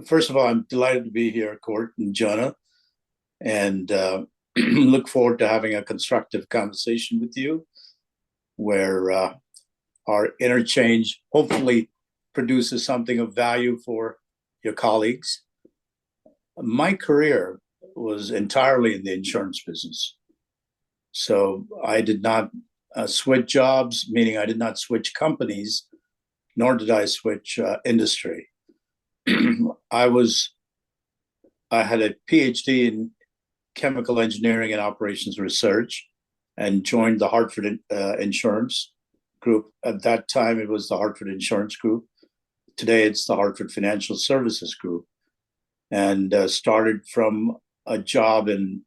First of all, I'm delighted to be here, Court and Jonah, and look forward to having a constructive conversation with you where our interchange hopefully produces something of value for your colleagues. My career was entirely in the insurance business. So I did not switch jobs, meaning I did not switch companies, nor did I switch industry. I was I had a PhD in chemical engineering and operations research and joined the Hartford Insurance Group. At that time, it was the Hartford Insurance Group. Today, it's the Hartford Financial Services Group, and started from a job in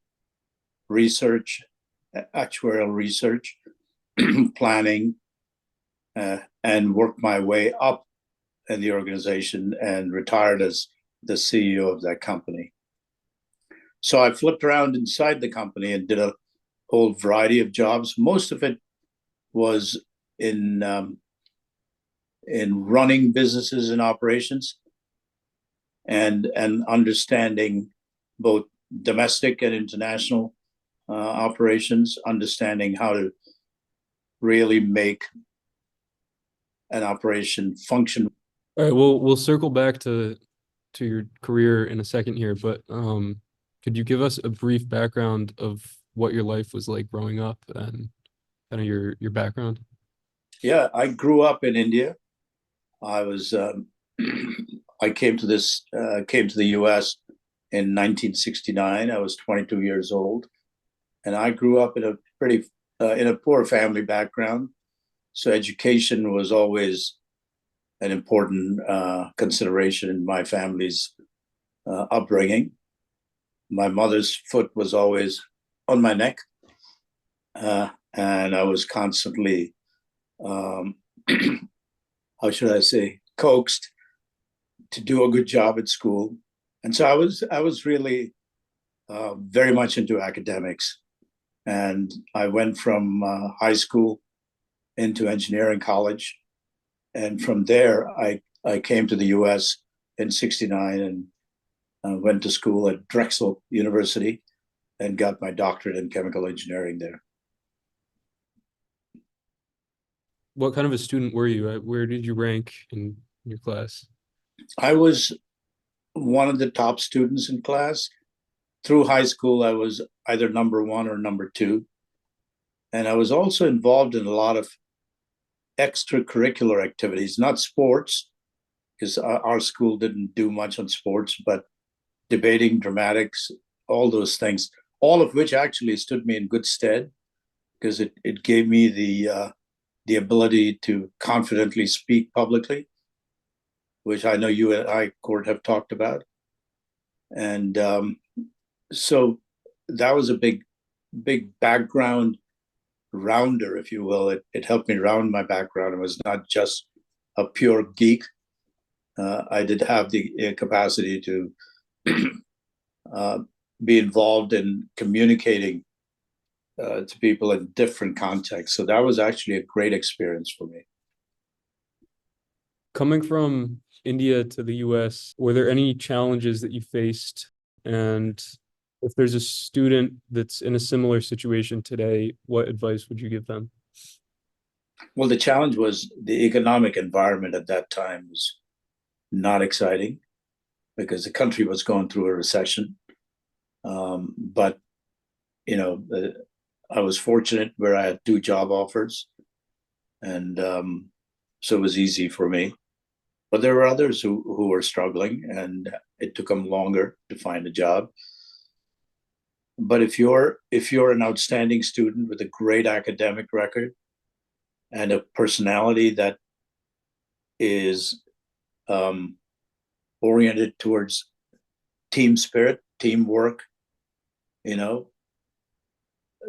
research, actuarial research, planning, and worked my way up in the organization and retired as the CEO of that company. So I flipped around inside the company and did a whole variety of jobs. Most of it was in running businesses and operations, and understanding both domestic and international operations, understanding how to really make an operation function. All right, we'll circle back to your career in a second here, but could you give us a brief background of what your life was like growing up and kind of your background? Yeah, I grew up in India. I was I came to the U.S. in 1969. I was 22 years old, and I grew up in a poor family background. So education was always an important consideration in my family's upbringing. My mother's foot was always on my neck, and I was constantly, how should I say, coaxed to do a good job at school. And so I was really very much into academics, and I went from high school into engineering college, and from there I came to the U.S. in '69 and went to school at Drexel University and got my doctorate in chemical engineering there. What kind of a student were you? Where did you rank in your class? I was one of the top students in class. Through high school, I was either number one or number two. And I was also involved in a lot of extracurricular activities, not sports, because our school didn't do much on sports, but debating, dramatics, all those things, all of which actually stood me in good stead because it gave me the ability to confidently speak publicly, which I know you and I, Court, have talked about. And so that was a big background rounder, if you will. It helped me round my background. It was not just a pure geek. I did have the capacity to be involved in communicating to people in different contexts. So that was actually a great experience for me. Coming from India to the US, were there any challenges that you faced? And if there's a student that's in a similar situation today, what advice would you give them? Well, the challenge was the economic environment at that time was not exciting because the country was going through a recession. But, you know, I was fortunate where I had two job offers, and so it was easy for me. But there were others who were struggling, and it took them longer to find a job. But if you're an outstanding student with a great academic record and a personality that is oriented towards team spirit, teamwork, you know,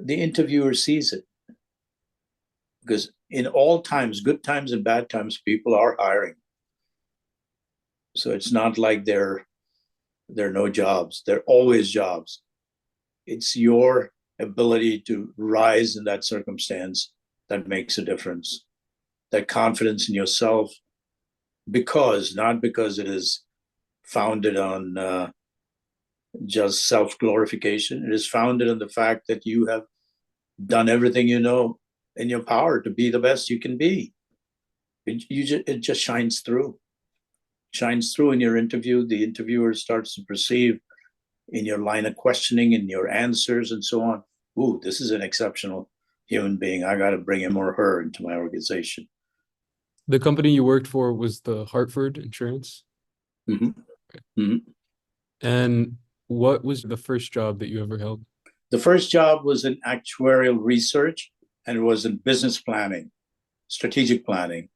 the interviewer sees it. Because in all times, good times and bad times, people are hiring. So it's not like there are no jobs. There are always jobs. It's your ability to rise in that circumstance that makes a difference. That confidence in yourself, not because it is founded on just self-glorification. It is founded on the fact that you have done everything you know in your power to be the best you can be. It just shines through. Shines through in your interview. The interviewer starts to perceive in your line of questioning, in your answers, and so on. Ooh, this is an exceptional human being. I got to bring him or her into my organization. The company you worked for was the Hartford Insurance. Mm-hmm. Mm-hmm. And what was the first job that you ever held? The first job was in actuarial research, and it was in business planning, strategic planning.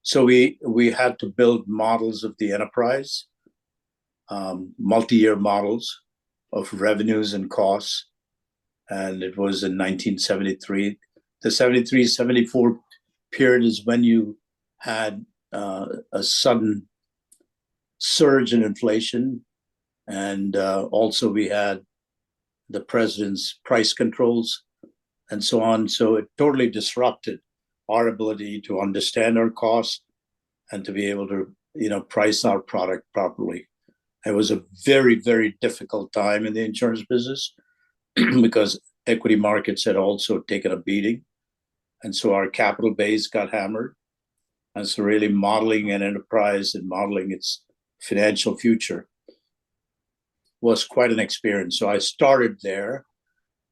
So we had to build models of the enterprise, multi-year models of revenues and costs. And it was in 1973. The 73-74 period is when you had a sudden surge in inflation. And also we had the president's price controls and so on. So it totally disrupted our ability to understand our costs and to be able to, price our product properly. It was a very, very difficult time in the insurance business because equity markets had also taken a beating. And so our capital base got hammered. And so really modeling an enterprise and modeling its financial future was quite an experience. So I started there.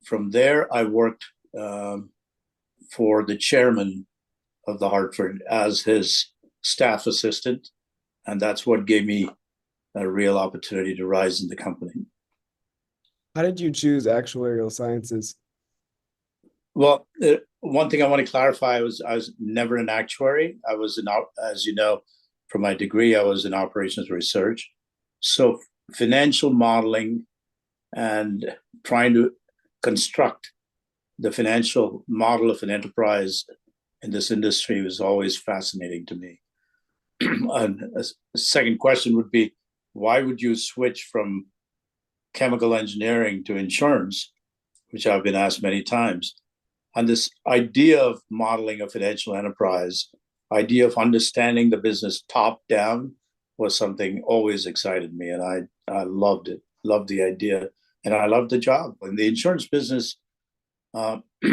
From there, I worked for the chairman of the Hartford as his staff assistant. And that's what gave me a real opportunity to rise in the company. How did you choose actuarial sciences? Well, one thing I want to clarify was I was never an actuary. I was as you know, from my degree, I was in operations research. So financial modeling and trying to construct the financial model of an enterprise in this industry was always fascinating to me. And a second question would be, why would you switch from chemical engineering to insurance, which I've been asked many times? And this idea of modeling a financial enterprise, idea of understanding the business top down was something always excited me. And I loved it, loved the idea, and I loved the job. In the insurance business,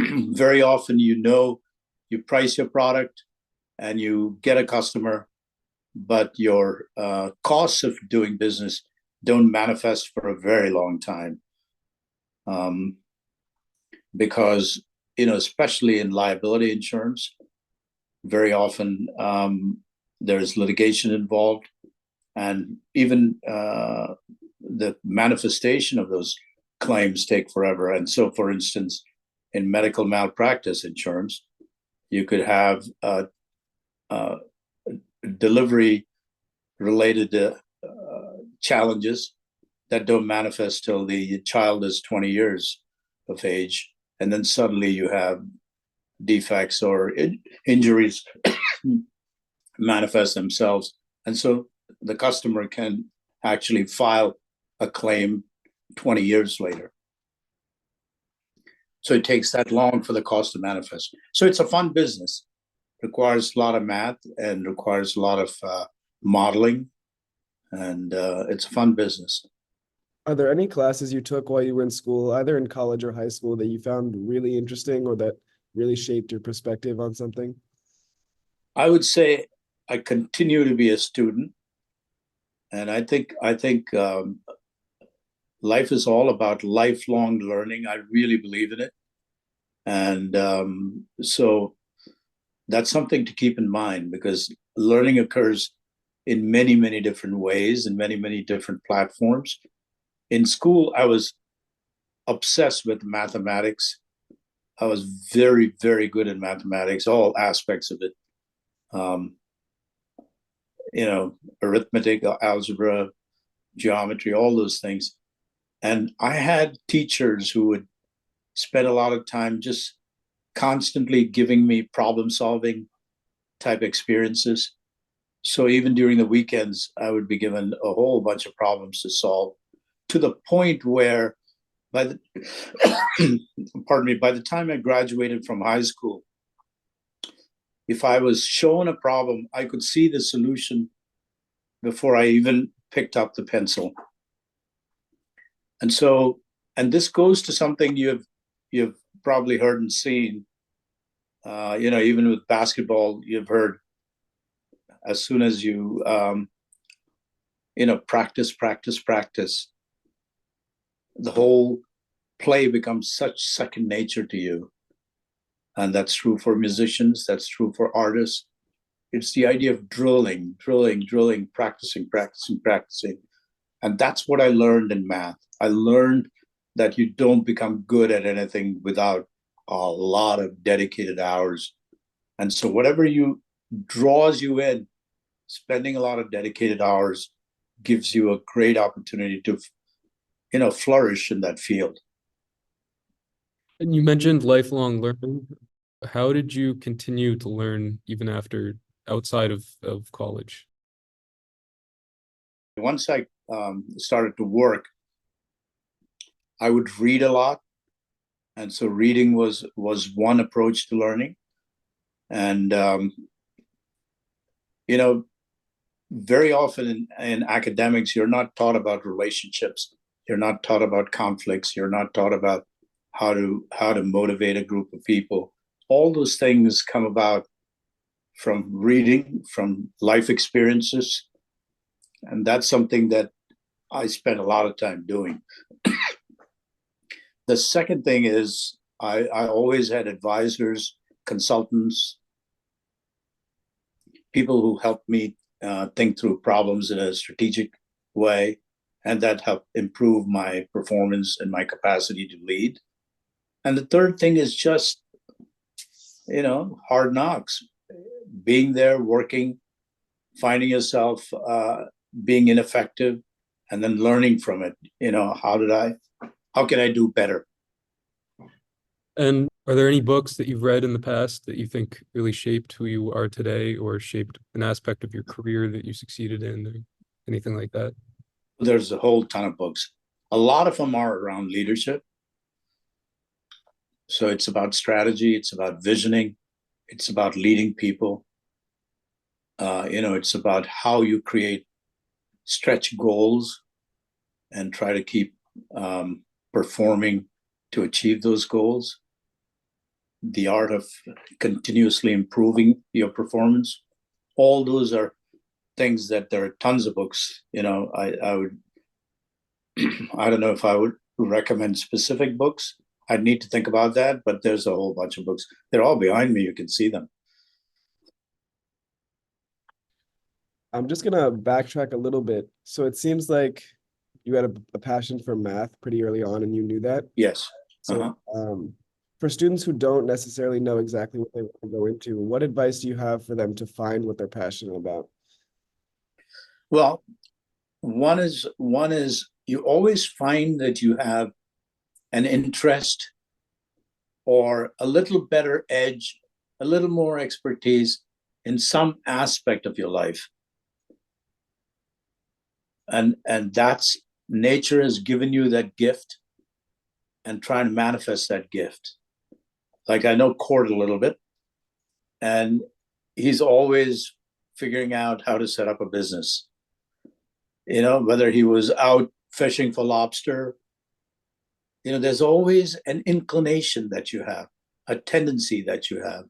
very often, you price your product and you get a customer, but your costs of doing business don't manifest for a very long time. Because, especially in liability insurance, very often there's litigation involved, and even the manifestation of those claims take forever. And so, for instance, in medical malpractice insurance, you could have delivery related challenges that don't manifest till the child is 20 years of age. And then suddenly you have defects or injuries manifest themselves. And so the customer can actually file a claim 20 years later. So it takes that long for the cost to manifest. So it's a fun business. Requires a lot of math and requires a lot of modeling. And it's a fun business. Are there any classes you took while you were in school, either in college or high school, that you found really interesting or that really shaped your perspective on something? I would say I continue to be a student. And I think life is all about lifelong learning. I really believe in it. And so that's something to keep in mind, because learning occurs in many, many different ways and many, many different platforms. In school, I was obsessed with mathematics. I was very, very good in mathematics, all aspects of it. Arithmetic, algebra, geometry, all those things. And I had teachers who would spend a lot of time just constantly giving me problem solving type experiences. So even during the weekends, I would be given a whole bunch of problems to solve, to the point where by the time I graduated from high school, if I was shown a problem, I could see the solution before I even picked up the pencil. And so, and this goes to something you've probably heard and seen. Even with basketball, you've heard as soon as you practice, the whole play becomes such second nature to you. And that's true for musicians, that's true for artists. It's the idea of drilling, practicing. And that's what I learned in math. I learned that you don't become good at anything without a lot of dedicated hours. And so whatever draws you in, spending a lot of dedicated hours gives you a great opportunity to, flourish in that field. And you mentioned lifelong learning. How did you continue to learn even outside of college? Once I started to work, I would read a lot. And so reading was one approach to learning. And, very often in academics, you're not taught about relationships. You're not taught about conflicts. You're not taught about how to motivate a group of people. All those things come about from reading, from life experiences. And that's something that I spent a lot of time doing. The second thing is I always had advisors, consultants, people who helped me think through problems in a strategic way, and that helped improve my performance and my capacity to lead. And the third thing is just, hard knocks, being there, working, finding yourself being ineffective, and then learning from it. How can I do better? And are there any books that you've read in the past that you think really shaped who you are today, or shaped an aspect of your career that you succeeded in, or anything like that? There's a whole ton of books. A lot of them are around leadership. So it's about strategy, it's about visioning, it's about leading people. It's about how you create stretch goals and try to keep performing to achieve those goals. The art of continuously improving your performance. All those are things that there are tons of books. I don't know if I would recommend specific books. I'd need to think about that, but there's a whole bunch of books. They're all behind me. You can see them. I'm just gonna backtrack a little bit. So it seems like you had a passion for math pretty early on, and you knew that. Yes. So, for students who don't necessarily know exactly what they want to go into, what advice do you have for them to find what they're passionate about? Well, one is you always find that you have an interest or a little better edge, a little more expertise in some aspect of your life. And that's, nature has given you that gift, and trying to manifest that gift. Like, I know Cord a little bit, and he's always figuring out how to set up a business. Whether he was out fishing for lobster, there's always an inclination that you have, a tendency that you have,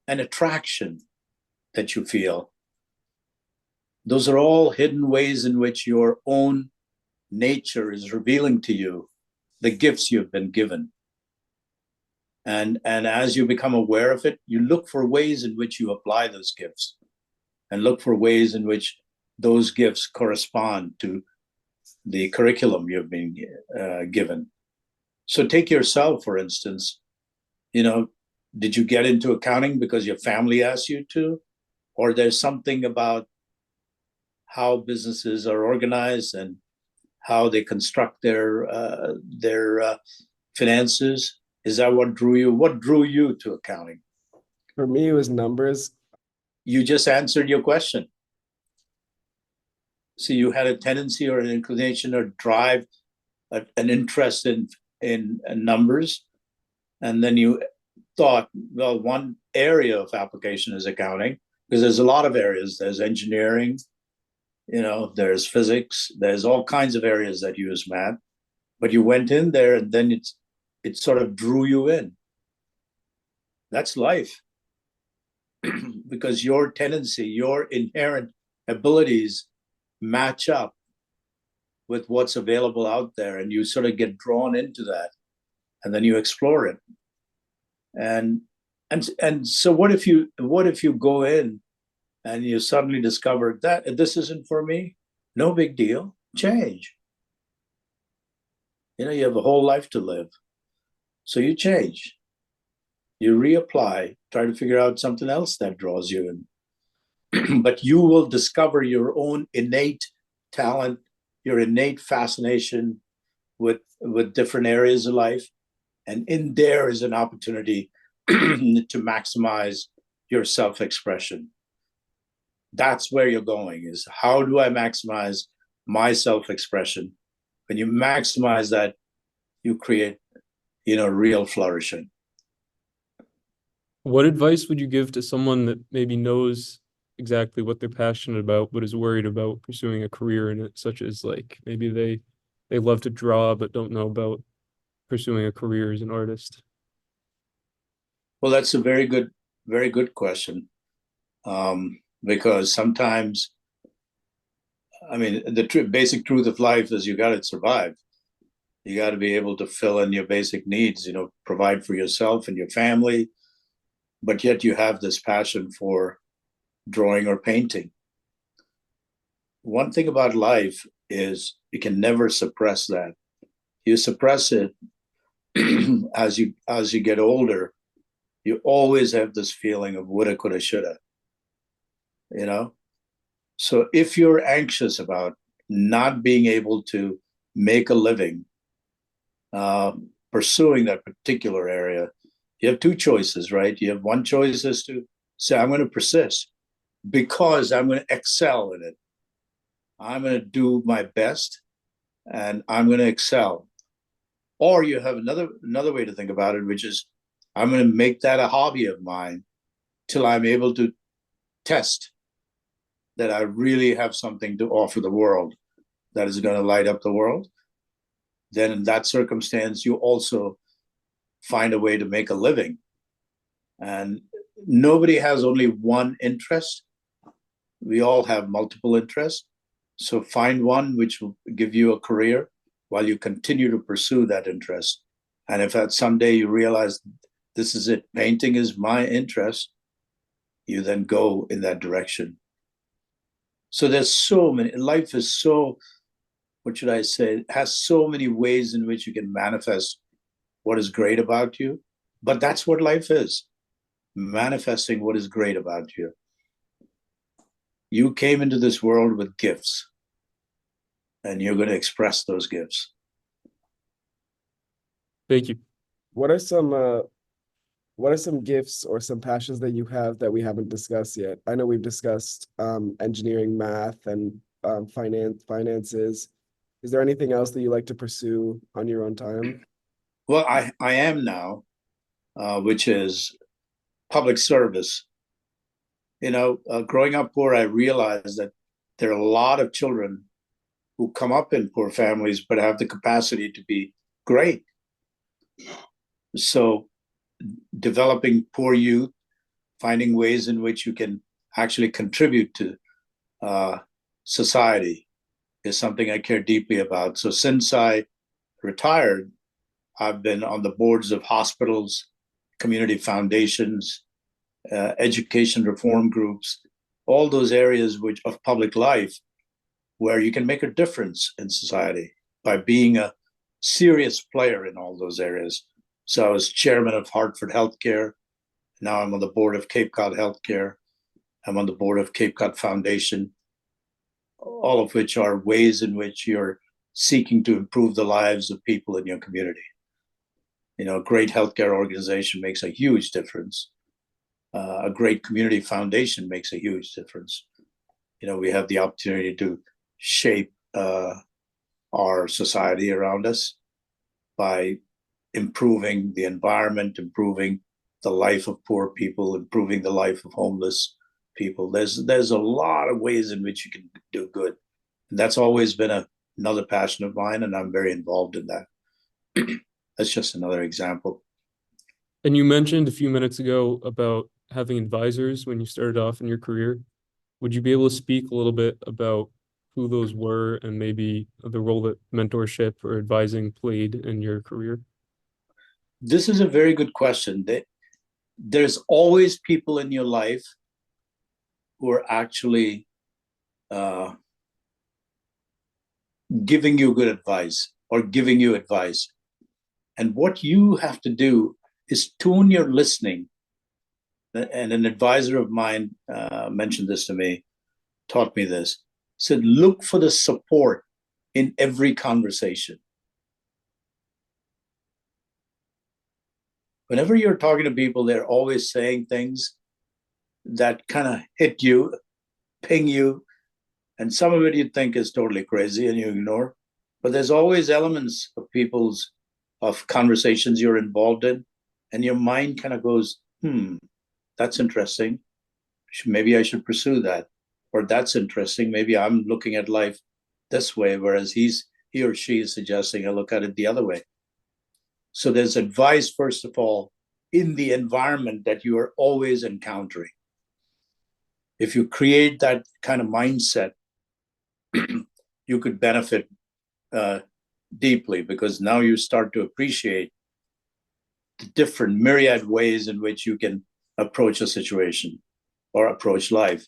an attraction that you feel. Those are all hidden ways in which your own nature is revealing to you the gifts you've been given. And as you become aware of it, you look for ways in which you apply those gifts, and look for ways in which those gifts correspond to the curriculum you've been given. So take yourself, for instance. Did you get into accounting because your family asked you to? Or there's something about how businesses are organized and how they construct their finances? Is that what drew you? What drew you to accounting? For me, it was numbers. You just answered your question. So you had a tendency or an inclination or drive, an interest in numbers, and then you thought, well, one area of application is accounting, because there's a lot of areas. There's engineering, there's physics, there's all kinds of areas that use math, but you went in there and then it sort of drew you in. That's life. Because your tendency, your inherent abilities match up with what's available out there, and you sort of get drawn into that, and then you explore it. And so what if you go in and you suddenly discover that this isn't for me? No big deal. Change. You have a whole life to live. So you change. You reapply, try to figure out something else that draws you in. But you will discover your own innate talent, your innate fascination with different areas of life. And in there is an opportunity to maximize your self-expression. That's where you're going, is how do I maximize my self-expression? When you maximize that, you create, real flourishing. What advice would you give to someone that maybe knows exactly what they're passionate about, but is worried about pursuing a career in it, such as like maybe they love to draw, but don't know about pursuing a career as an artist? Well, that's a very good question. Because sometimes, the basic truth of life is you got to survive. You got to be able to fill in your basic needs, provide for yourself and your family, but yet you have this passion for drawing or painting. One thing about life is you can never suppress that. You suppress it as you get older. You always have this feeling of woulda, coulda, shoulda. So if you're anxious about not being able to make a living pursuing that particular area, you have two choices, right? You have one choice is to say, I'm going to persist because I'm going to excel in it. I'm going to do my best and I'm going to excel. Or you have another way to think about it, which is I'm going to make that a hobby of mine till I'm able to test that I really have something to offer the world that is going to light up the world. Then in that circumstance, you also find a way to make a living. And nobody has only one interest. We all have multiple interests. So find one which will give you a career while you continue to pursue that interest. And if at someday you realize this is it, painting is my interest, you then go in that direction. So there's so many, life is so, what should I say, it has so many ways in which you can manifest what is great about you. But that's what life is, manifesting what is great about you. You came into this world with gifts, and you're going to express those gifts. Thank you. What are some gifts or some passions that you have that we haven't discussed yet? I know we've discussed engineering, math, and finances. Is there anything else that you like to pursue on your own time? Well, I am now, which is public service. Growing up poor, I realized that there are a lot of children who come up in poor families but have the capacity to be great. So developing poor youth, finding ways in which you can actually contribute to society is something I care deeply about. So since I retired, I've been on the boards of hospitals, community foundations, education reform groups, all those areas of public life where you can make a difference in society by being a serious player in all those areas. So I was chairman of Hartford Healthcare. Now I'm on the board of Cape Cod Healthcare. I'm on the board of Cape Cod Foundation, all of which are ways in which you're seeking to improve the lives of people in your community. A great healthcare organization makes a huge difference. A great community foundation makes a huge difference. We have the opportunity to shape our society around us by improving the environment, improving the life of poor people, improving the life of homeless people. There's a lot of ways in which you can do good. And that's always been another passion of mine, and I'm very involved in that. That's just another example. And you mentioned a few minutes ago about having advisors when you started off in your career. Would you be able to speak a little bit about who those were and maybe the role that mentorship or advising played in your career? This is a very good question. There's always people in your life who are actually giving you good advice or giving you advice. And what you have to do is tune your listening. And an advisor of mine mentioned this to me, taught me this, said, look for the support in every conversation. Whenever you're talking to people, they're always saying things that kind of hit you, ping you, and some of it you think is totally crazy and you ignore. But there's always elements of conversations you're involved in, and your mind kind of goes, that's interesting. Maybe I should pursue that. Or that's interesting. Maybe I'm looking at life this way, whereas he or she is suggesting I look at it the other way. So there's advice, first of all, in the environment that you are always encountering. If you create that kind of mindset, you could benefit deeply, because now you start to appreciate the different myriad ways in which you can approach a situation or approach life.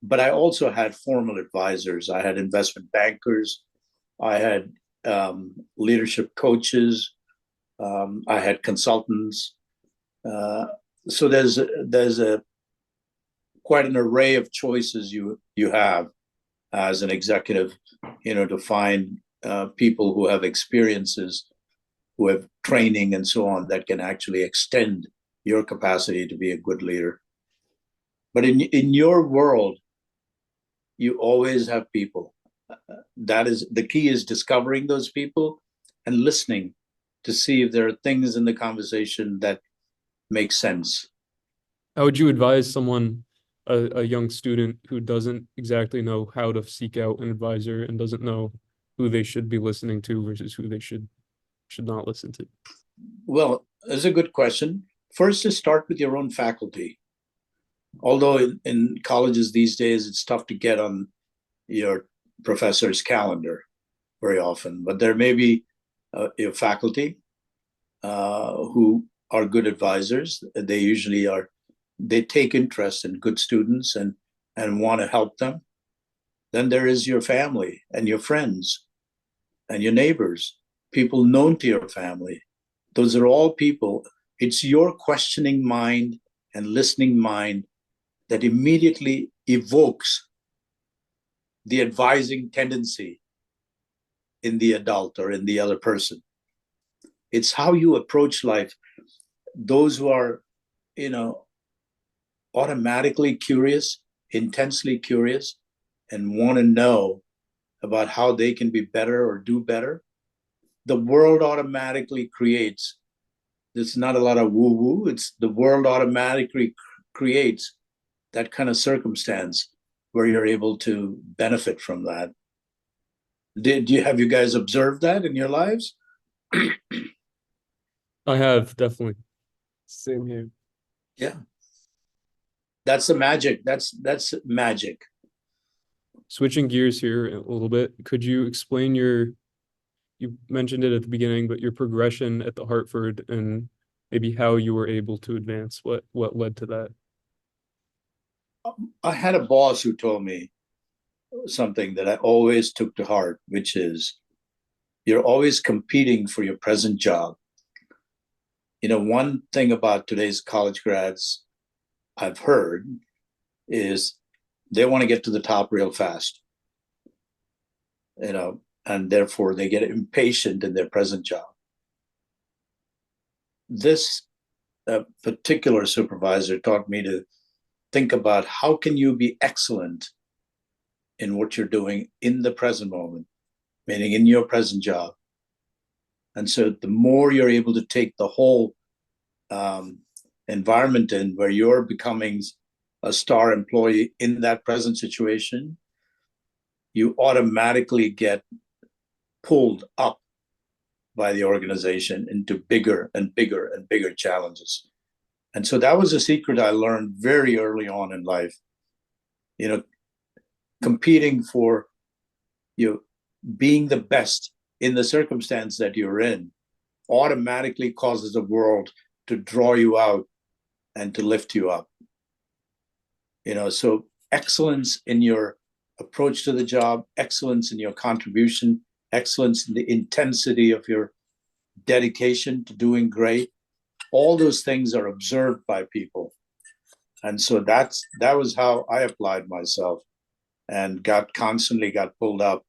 But I also had formal advisors. I had investment bankers. I had leadership coaches. I had consultants. So there's quite an array of choices you have as an executive, to find people who have experiences, who have training and so on, that can actually extend your capacity to be a good leader. But in your world, you always have people. That is the key, is discovering those people and listening to see if there are things in the conversation that make sense. How would you advise someone, a young student who doesn't exactly know how to seek out an advisor and doesn't know who they should be listening to versus who they should not listen to? Well, that's a good question. First is start with your own faculty. Although in colleges these days, it's tough to get on your professor's calendar very often, but there may be your faculty who are good advisors. They usually are, they take interest in good students and want to help them. Then there is your family and your friends and your neighbors, people known to your family. Those are all people. It's your questioning mind and listening mind that immediately evokes the advising tendency in the adult or in the other person. It's how you approach life. Those who are, automatically curious, intensely curious, and want to know about how they can be better or do better, the world automatically creates. There's not a lot of woo-woo. It's the world automatically creates that kind of circumstance where you're able to benefit from that. Have you guys observed that in your lives? I have, definitely. Same here. Yeah. That's the magic. That's magic. Switching gears here a little bit, could you explain you mentioned it at the beginning, but your progression at the Hartford and maybe how you were able to advance, what led to that? I had a boss who told me something that I always took to heart, which is, you're always competing for your present job. One thing about today's college grads I've heard is they want to get to the top real fast, and therefore they get impatient in their present job. This particular supervisor taught me to think about how can you be excellent in what you're doing in the present moment, meaning in your present job. And so the more you're able to take the whole environment in, where you're becoming a star employee in that present situation, you automatically get pulled up by the organization into bigger and bigger and bigger challenges. And so that was a secret I learned very early on in life. You know, competing for being the best in the circumstance that you're in automatically causes the world to draw you out and to lift you up. So excellence in your approach to the job, excellence in your contribution, excellence in the intensity of your dedication to doing great, all those things are observed by people. And so that was how I applied myself, and constantly got pulled up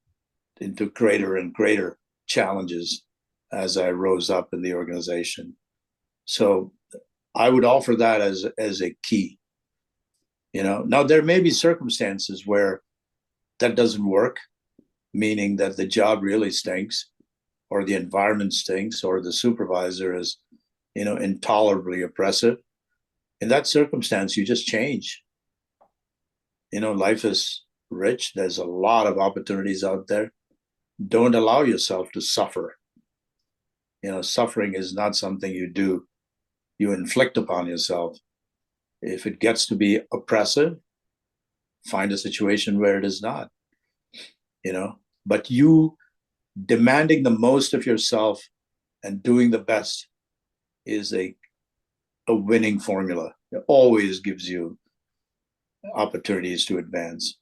into greater and greater challenges as I rose up in the organization. So I would offer that as a key. Now there may be circumstances where that doesn't work, meaning that the job really stinks, or the environment stinks, or the supervisor is, intolerably oppressive. In that circumstance, you just change. Life is rich. There's a lot of opportunities out there. Don't allow yourself to suffer. Suffering is not something you do. You inflict upon yourself. If it gets to be oppressive, find a situation where it is not. But you demanding the most of yourself and doing the best is a winning formula. It always gives you opportunities to advance.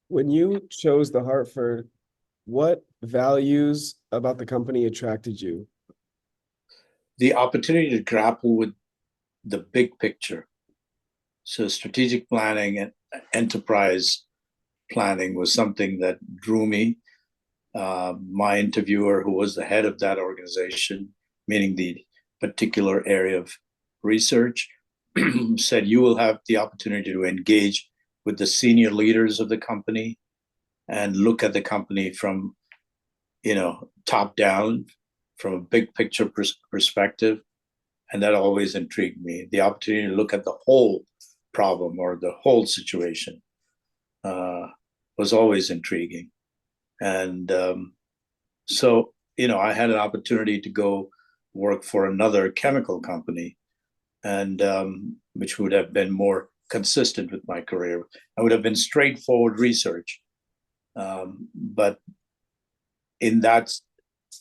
When you chose the Hartford, what values about the company attracted you? The opportunity to grapple with the big picture. So strategic planning and enterprise planning was something that drew me. My interviewer, who was the head of that organization, meaning the particular area of research, said you will have the opportunity to engage with the senior leaders of the company and look at the company from, top down, from a big picture perspective. And that always intrigued me. The opportunity to look at the whole problem or the whole situation was always intriguing. And so, I had an opportunity to go work for another chemical company, and which would have been more consistent with my career. I would have been straightforward research. But in that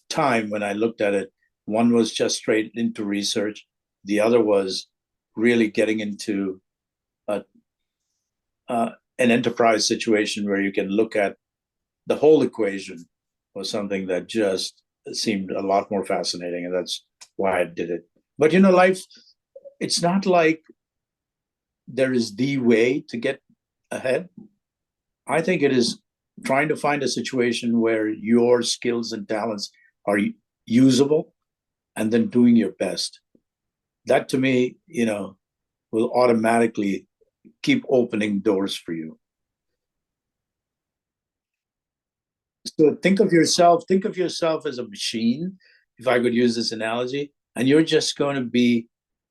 time when I looked at it, one was just straight into research. The other was really getting into an enterprise situation where you can look at the whole equation, was something that just seemed a lot more fascinating. And that's why I did it. But, life, it's not like there is the way to get ahead. I think it is trying to find a situation where your skills and talents are usable, and then doing your best. That, to me, will automatically keep opening doors for you. So think of yourself as a machine, if I could use this analogy, and you're just going to be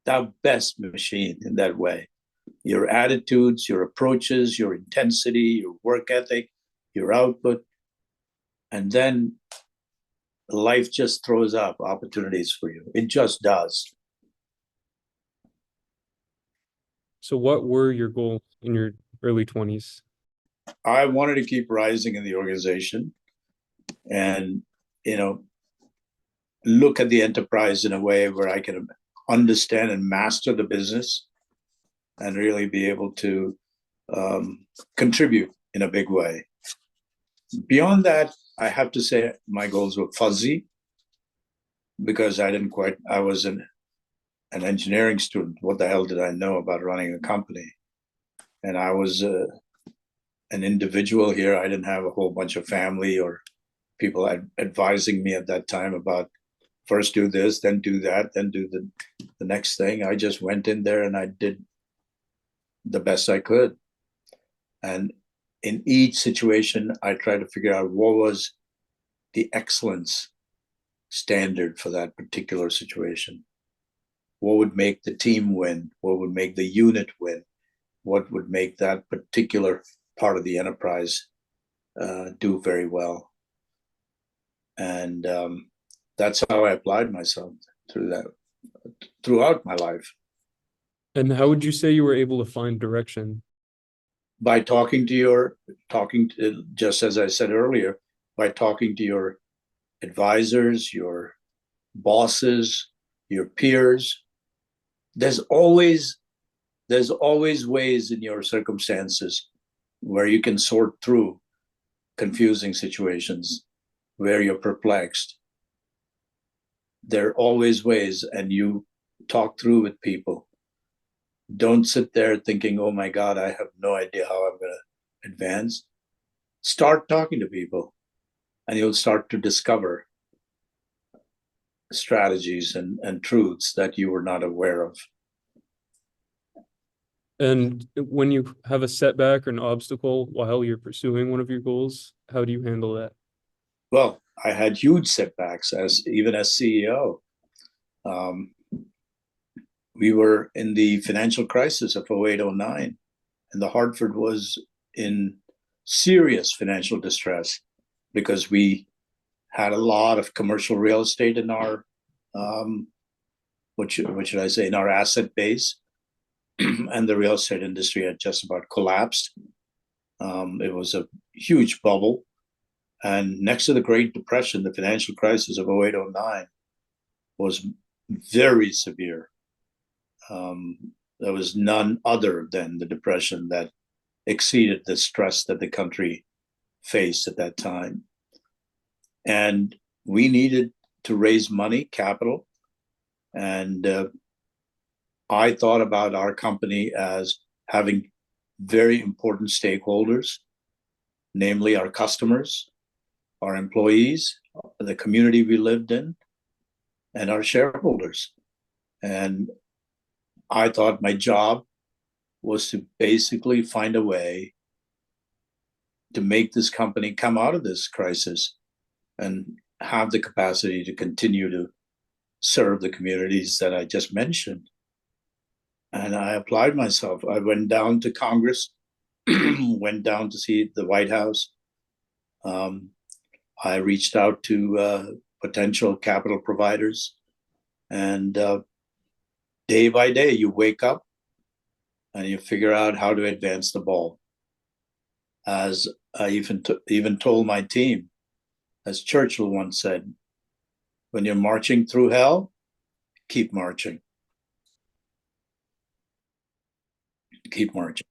the best machine in that way. Your attitudes, your approaches, your intensity, your work ethic, your output, and then life just throws up opportunities for you. It just does. So what were your goals in your early 20s? I wanted to keep rising in the organization and, look at the enterprise in a way where I can understand and master the business and really be able to contribute in a big way. Beyond that, I have to say my goals were fuzzy because I was an engineering student. What the hell did I know about running a company? And I was an individual here. I didn't have a whole bunch of family or people advising me at that time about first do this, then do that, then do the next thing. I just went in there and I did the best I could. And in each situation, I tried to figure out what was the excellence standard for that particular situation. What would make the team win? What would make the unit win? what would make that particular part of the enterprise do very well. And that's how I applied myself throughout my life. And how would you say you were able to find direction? By just as I said earlier, by talking to your advisors, your bosses, your peers. There's always ways in your circumstances where you can sort through confusing situations, where you're perplexed. There are always ways, and you talk through with people. Don't sit there thinking, oh my God, I have no idea how I'm going to advance. Start talking to people, and you'll start to discover strategies and truths that you were not aware of. And when you have a setback or an obstacle while you're pursuing one of your goals, how do you handle that? Well, I had huge setbacks even as CEO. We were in the financial crisis of 08-09, and the Hartford was in serious financial distress because we had a lot of commercial real estate in our, what should I say, in our asset base, and the real estate industry had just about collapsed. It was a huge bubble. And next to the Great Depression, the financial crisis of 08-09 was very severe. There was none other than the Depression that exceeded the stress that the country faced at that time. And we needed to raise money, capital. And I thought about our company as having very important stakeholders, namely our customers, our employees, the community we lived in, and our shareholders. And I thought my job was to basically find a way to make this company come out of this crisis and have the capacity to continue to serve the communities that I just mentioned. And I applied myself. I went down to Congress, went down to see the White House. I reached out to potential capital providers. And day by day, you wake up and you figure out how to advance the ball. As I even told my team, as Churchill once said, when you're marching through hell, keep marching. Keep marching.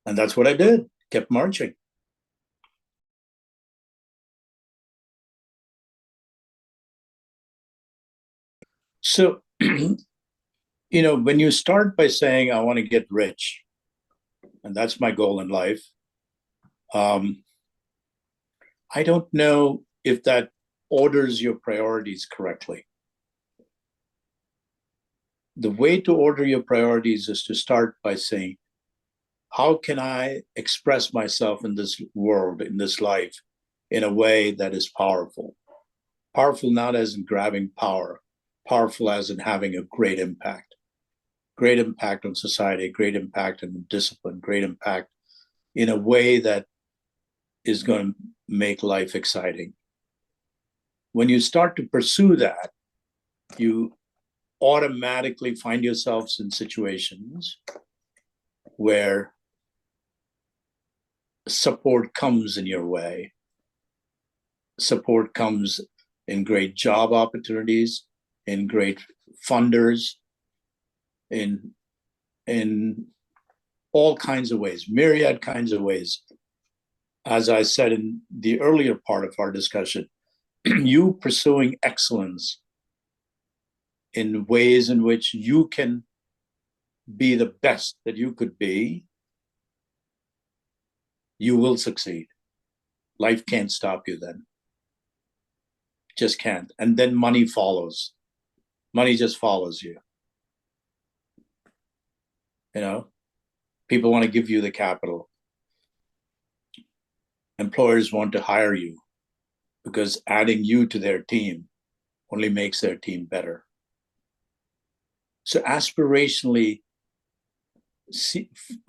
And that's what I did, kept marching. So, when you start by saying, I want to get rich, and that's my goal in life, I don't know if that orders your priorities correctly. The way to order your priorities is to start by saying, how can I express myself in this world, in this life, in a way that is powerful? Powerful not as in grabbing power, powerful as in having a great impact on society, great impact on discipline, great impact in a way that is going to make life exciting. When you start to pursue that, you automatically find yourselves in situations where support comes in your way. Support comes in great job opportunities, in great funders, in all kinds of ways, myriad kinds of ways. As I said in the earlier part of our discussion, you pursuing excellence in ways in which you can be the best that you could be, you will succeed. Life can't stop you then. Just can't. And then money follows. Money just follows you. People want to give you the capital. Employers want to hire you because adding you to their team only makes their team better. So aspirationally,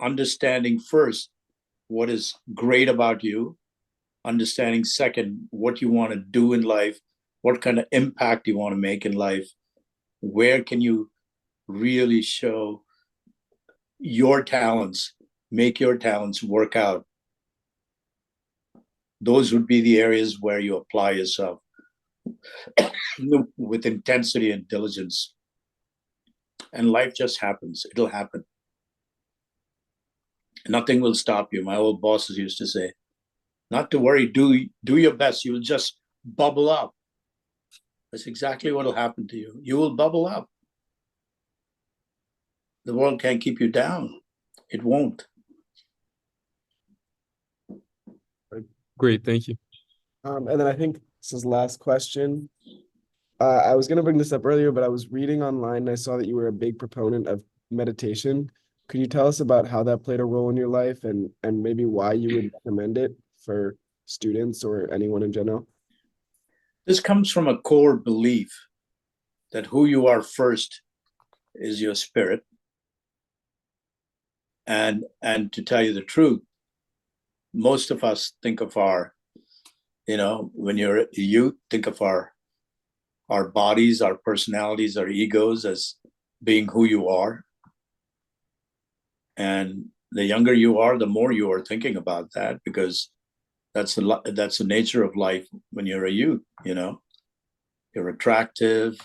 understanding first what is great about you, understanding second what you want to do in life, what kind of impact you want to make in life, where can you really show your talents, make your talents work out. Those would be the areas where you apply yourself with intensity and diligence. And life just happens. It'll happen. Nothing will stop you. My old bosses used to say, not to worry, do your best. You'll just bubble up. That's exactly what will happen to you. You will bubble up. The world can't keep you down. It won't. Great, thank you. And then I think this is last question. I was going to bring this up earlier, but I was reading online and I saw that you were a big proponent of meditation. Could you tell us about how that played a role in your life and maybe why you would recommend it for students or anyone in general? This comes from a core belief that who you are first is your spirit. And to tell you the truth, most of us think of our, when you're a youth, think of our bodies, our personalities, our egos as being who you are. And the younger you are, the more you are thinking about that, because that's the nature of life when you're a youth. You're attractive,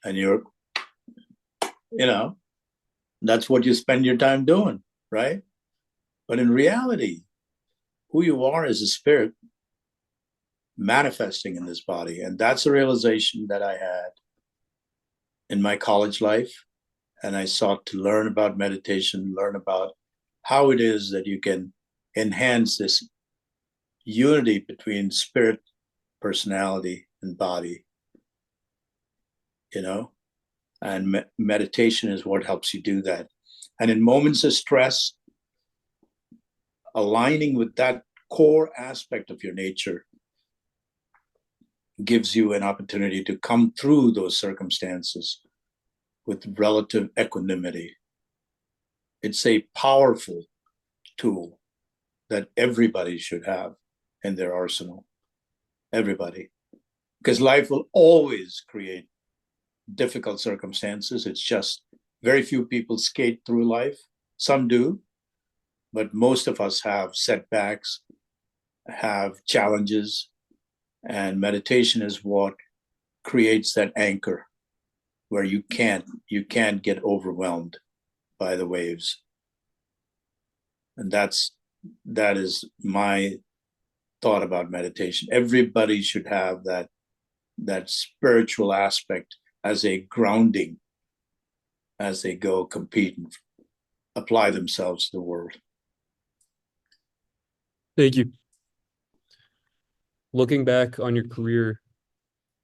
and that's what you spend your time doing, right? But in reality, who you are is a spirit manifesting in this body. And that's a realization that I had in my college life. And I sought to learn about meditation, learn about how it is that you can enhance this unity between spirit, personality, and body. And meditation is what helps you do that. And in moments of stress, aligning with that core aspect of your nature gives you an opportunity to come through those circumstances with relative equanimity. It's a powerful tool that everybody should have in their arsenal. Everybody. Because life will always create difficult circumstances. It's just very few people skate through life. Some do, but most of us have setbacks, have challenges, and meditation is what creates that anchor where you can't get overwhelmed by the waves. And that is my thought about meditation. Everybody should have that spiritual aspect as a grounding as they go compete and apply themselves to the world. Thank you. Looking back on your career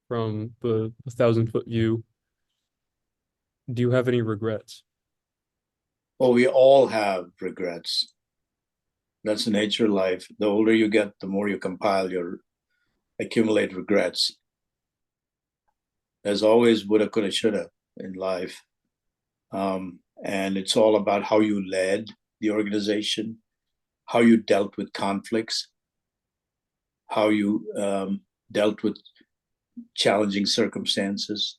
from the 1,000-foot view, do you have any regrets? Well, we all have regrets. That's the nature of life. The older you get, the more you accumulate regrets. There's always woulda, coulda, shoulda in life. And it's all about how you led the organization, how you dealt with conflicts, how you dealt with challenging circumstances,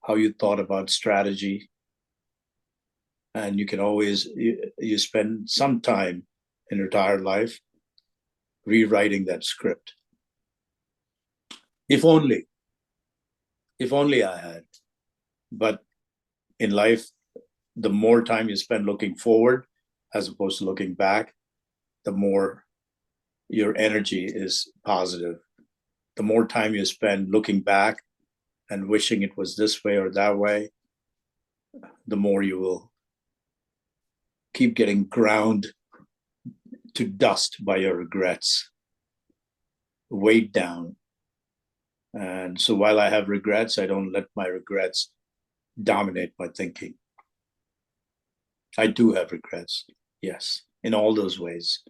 how you thought about strategy. And you can always, you spend some time in retired life rewriting that script. If only I had. But in life, the more time you spend looking forward as opposed to looking back, the more your energy is positive. The more time you spend looking back and wishing it was this way or that way, the more you will keep getting ground to dust by your regrets, weighed down. And so while I have regrets, I don't let my regrets dominate my thinking. I do have regrets, yes, in all those ways.